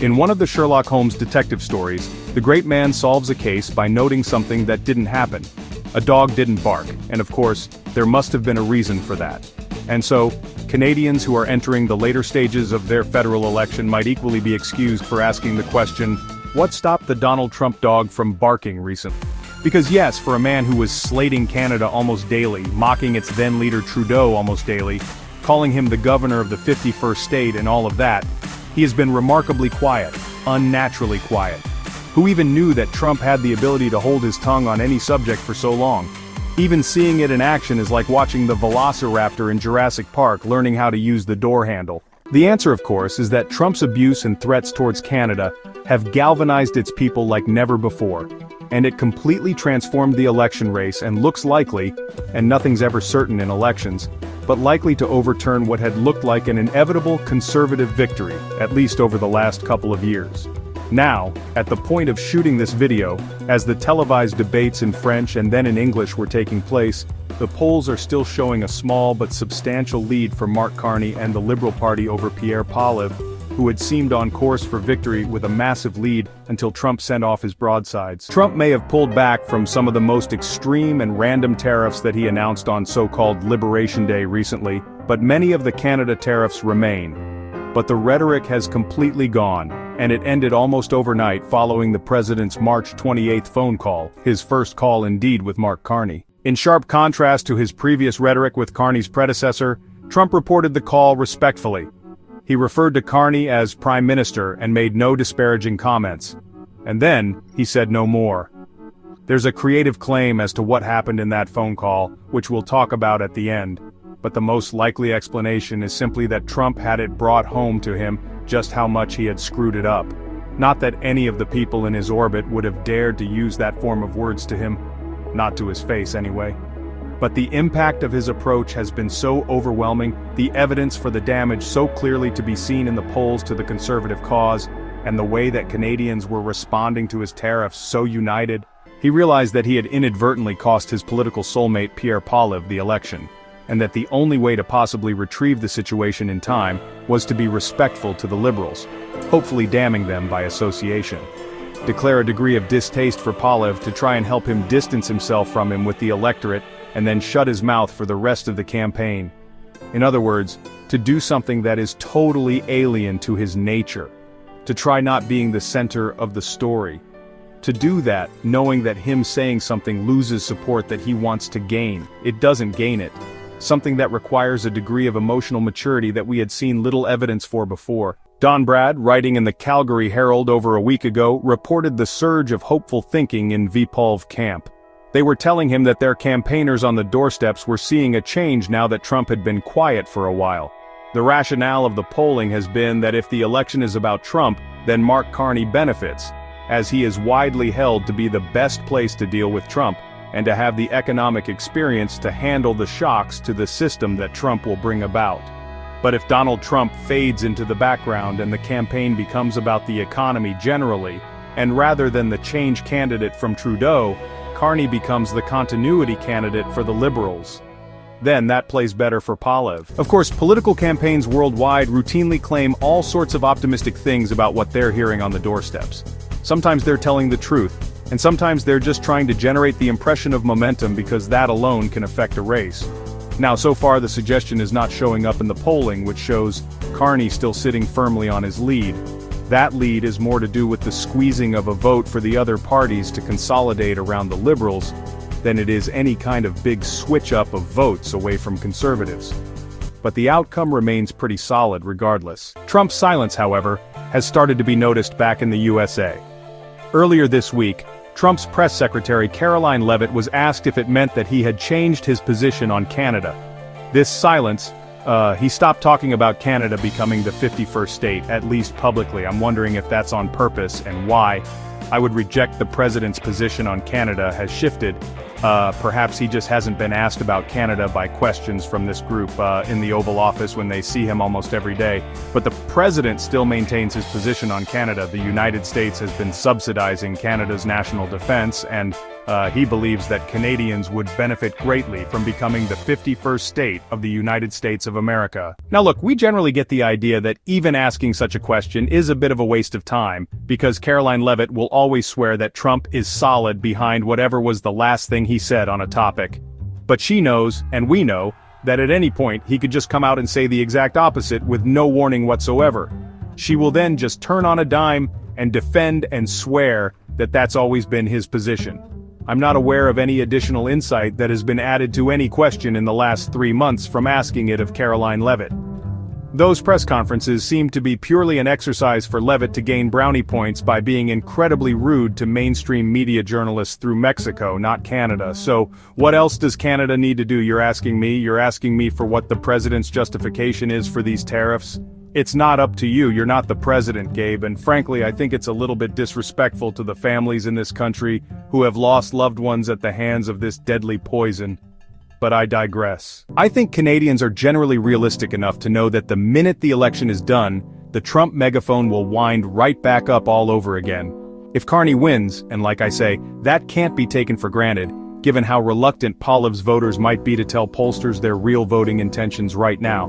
In one of the Sherlock Holmes detective stories, the great man solves a case by noting something that didn't happen. A dog didn't bark, and of course, there must have been a reason for that. And so, Canadians who are entering the later stages of their federal election might equally be excused for asking the question, what stopped the Donald Trump dog from barking recently? Because yes, for a man who was slating Canada almost daily, mocking its then-leader Trudeau almost daily, calling him the governor of the 51st state and all of that, he has been remarkably quiet, unnaturally quiet. Who even knew that Trump had the ability to hold his tongue on any subject for so long? Even seeing it in action is like watching the velociraptor in Jurassic Park learning how to use the door handle. The answer, of course, is that Trump's abuse and threats towards Canada have galvanized its people like never before, and it completely transformed the election race and looks likely, and nothing's ever certain in elections, but likely to overturn what had looked like an inevitable conservative victory, at least over the last couple of years. Now, at the point of shooting this video, as the televised debates in French and then in English were taking place, the polls are still showing a small but substantial lead for Mark Carney and the Liberal Party over Pierre Poilièvre, who had seemed on course for victory with a massive lead until Trump sent off his broadsides. Trump may have pulled back from some of the most extreme and random tariffs that he announced on so-called Liberation Day recently, but many of the Canada tariffs remain. But the rhetoric has completely gone, and it ended almost overnight following the president's March 28th phone call, his first call indeed with Mark Carney. In sharp contrast to his previous rhetoric with Carney's predecessor, Trump reported the call respectfully. He referred to Carney as Prime Minister and made no disparaging comments. And then, he said no more. There's a creative claim as to what happened in that phone call, which we'll talk about at the end. But the most likely explanation is simply that Trump had it brought home to him just how much he had screwed it up. Not that any of the people in his orbit would have dared to use that form of words to him. Not to his face, anyway. But the impact of his approach has been so overwhelming, the evidence for the damage so clearly to be seen in the polls to the conservative cause, and the way that Canadians were responding to his tariffs so united, he realized that he had inadvertently cost his political soulmate Pierre Poilièvre the election, and that the only way to possibly retrieve the situation in time was to be respectful to the Liberals, hopefully damning them by association. Declare a degree of distaste for Poilièvre to try and help him distance himself from him with the electorate, and then shut his mouth for the rest of the campaign. In other words, to do something that is totally alien to his nature. To try not being the center of the story. To do that, knowing that him saying something loses support that he wants to gain. It doesn't gain it. Something that requires a degree of emotional maturity that we had seen little evidence for before. Don Brad, writing in the Calgary Herald over a week ago, reported the surge of hopeful thinking in Poilièvre camp. They were telling him that their campaigners on the doorsteps were seeing a change now that Trump had been quiet for a while. The rationale of the polling has been that if the election is about Trump, then Mark Carney benefits, as he is widely held to be the best place to deal with Trump, and to have the economic experience to handle the shocks to the system that Trump will bring about. But if Donald Trump fades into the background and the campaign becomes about the economy generally, and rather than the change candidate from Trudeau, Carney becomes the continuity candidate for the Liberals, then that plays better for Poilièvre. Of course, political campaigns worldwide routinely claim all sorts of optimistic things about what they're hearing on the doorsteps. Sometimes they're telling the truth, and sometimes they're just trying to generate the impression of momentum because that alone can affect a race. Now, so far the suggestion is not showing up in the polling, which shows Carney still sitting firmly on his lead. That lead is more to do with the squeezing of a vote for the other parties to consolidate around the Liberals than it is any kind of big switch-up of votes away from conservatives. But the outcome remains pretty solid regardless. Trump's silence, however, has started to be noticed back in the USA. Earlier this week, Trump's press secretary Caroline Leavitt was asked if it meant that he had changed his position on Canada. This silence, he stopped talking about Canada becoming the 51st state, at least publicly. I'm wondering if that's on purpose and why. I would reject the president's position on Canada has shifted. Perhaps he just hasn't been asked about Canada by questions from this group in the Oval Office when they see him almost every day. But the president still maintains his position on Canada. The United States has been subsidizing Canada's national defense, and He believes that Canadians would benefit greatly from becoming the 51st state of the United States of America. Now look, we generally get the idea that even asking such a question is a bit of a waste of time, because Caroline Leavitt will always swear that Trump is solid behind whatever was the last thing he said on a topic. But she knows, and we know, that at any point he could just come out and say the exact opposite with no warning whatsoever. She will then just turn on a dime and defend and swear that that's always been his position. I'm not aware of any additional insight that has been added to any question in the last 3 months from asking it of Caroline Leavitt. Those press conferences seem to be purely an exercise for Leavitt to gain brownie points by being incredibly rude to mainstream media journalists through Mexico, not Canada. So, what else does Canada need to do, you're asking me? You're asking me for what the president's justification is for these tariffs? It's not up to you, you're not the president, Gabe, and frankly I think it's a little bit disrespectful to the families in this country who have lost loved ones at the hands of this deadly poison. But I digress. I think Canadians are generally realistic enough to know that the minute the election is done, the Trump megaphone will wind right back up all over again. If Carney wins, and like I say, that can't be taken for granted, given how reluctant Poilièvre's voters might be to tell pollsters their real voting intentions right now.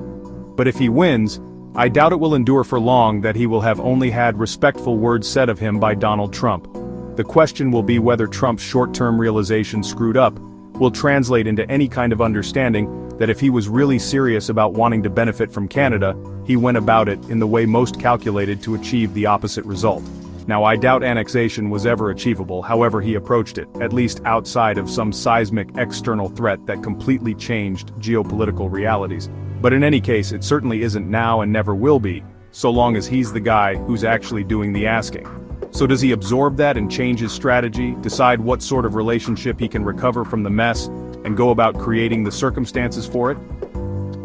But if he wins, I doubt it will endure for long that he will have only had respectful words said of him by Donald Trump. The question will be whether Trump's short-term realization screwed up will translate into any kind of understanding that if he was really serious about wanting to benefit from Canada, he went about it in the way most calculated to achieve the opposite result. Now I doubt annexation was ever achievable however he approached it, at least outside of some seismic external threat that completely changed geopolitical realities. But in any case, it certainly isn't now and never will be, so long as he's the guy who's actually doing the asking. So does he absorb that and change his strategy, decide what sort of relationship he can recover from the mess, and go about creating the circumstances for it?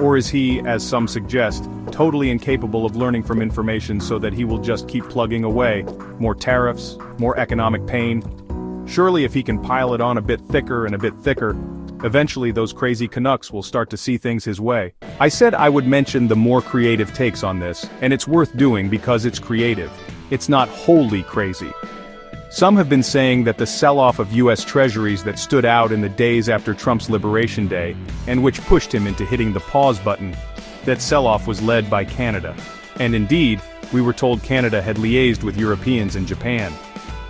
Or is he, as some suggest, totally incapable of learning from information so that he will just keep plugging away, more tariffs, more economic pain? Surely if he can pile it on a bit thicker and a bit thicker, eventually those crazy Canucks will start to see things his way. I said I would mention the more creative takes on this, and it's worth doing because it's creative. It's not wholly crazy. Some have been saying that the sell-off of US Treasuries that stood out in the days after Trump's Liberation Day, and which pushed him into hitting the pause button, that sell-off was led by Canada. And indeed, we were told Canada had liaised with Europeans and Japan.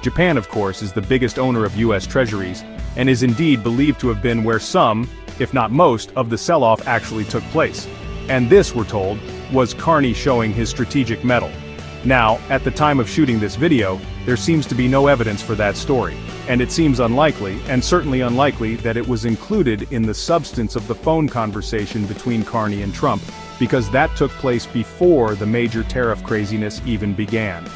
Japan, of course, is the biggest owner of US Treasuries, and is indeed believed to have been where some, if not most, of the sell-off actually took place. And this, we're told, was Carney showing his strategic mettle. Now, at the time of shooting this video, there seems to be no evidence for that story, and it seems unlikely, and certainly unlikely, that it was included in the substance of the phone conversation between Carney and Trump, because that took place before the major tariff craziness even began.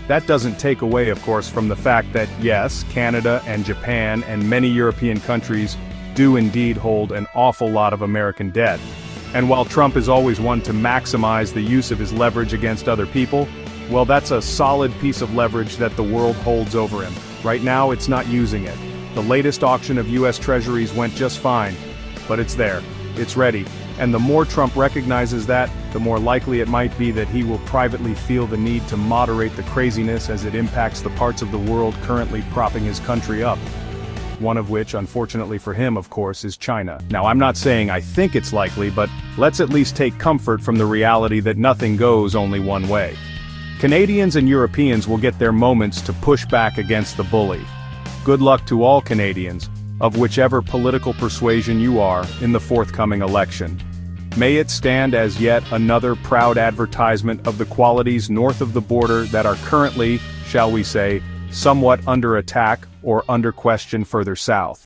That doesn't take away, of course, from the fact that yes, Canada and Japan and many European countries do indeed hold an awful lot of American debt. And while Trump is always one to maximize the use of his leverage against other people, well, that's a solid piece of leverage that the world holds over him. Right now, it's not using it. The latest auction of US Treasuries went just fine. But it's there. It's ready. And the more Trump recognizes that, the more likely it might be that he will privately feel the need to moderate the craziness as it impacts the parts of the world currently propping his country up. One of which, unfortunately for him, of course, is China. Now, I'm not saying I think it's likely, but let's at least take comfort from the reality that nothing goes only one way. Canadians and Europeans will get their moments to push back against the bully. Good luck to all Canadians, of whichever political persuasion you are, in the forthcoming election. May it stand as yet another proud advertisement of the qualities north of the border that are currently, shall we say, somewhat under attack or under question further south.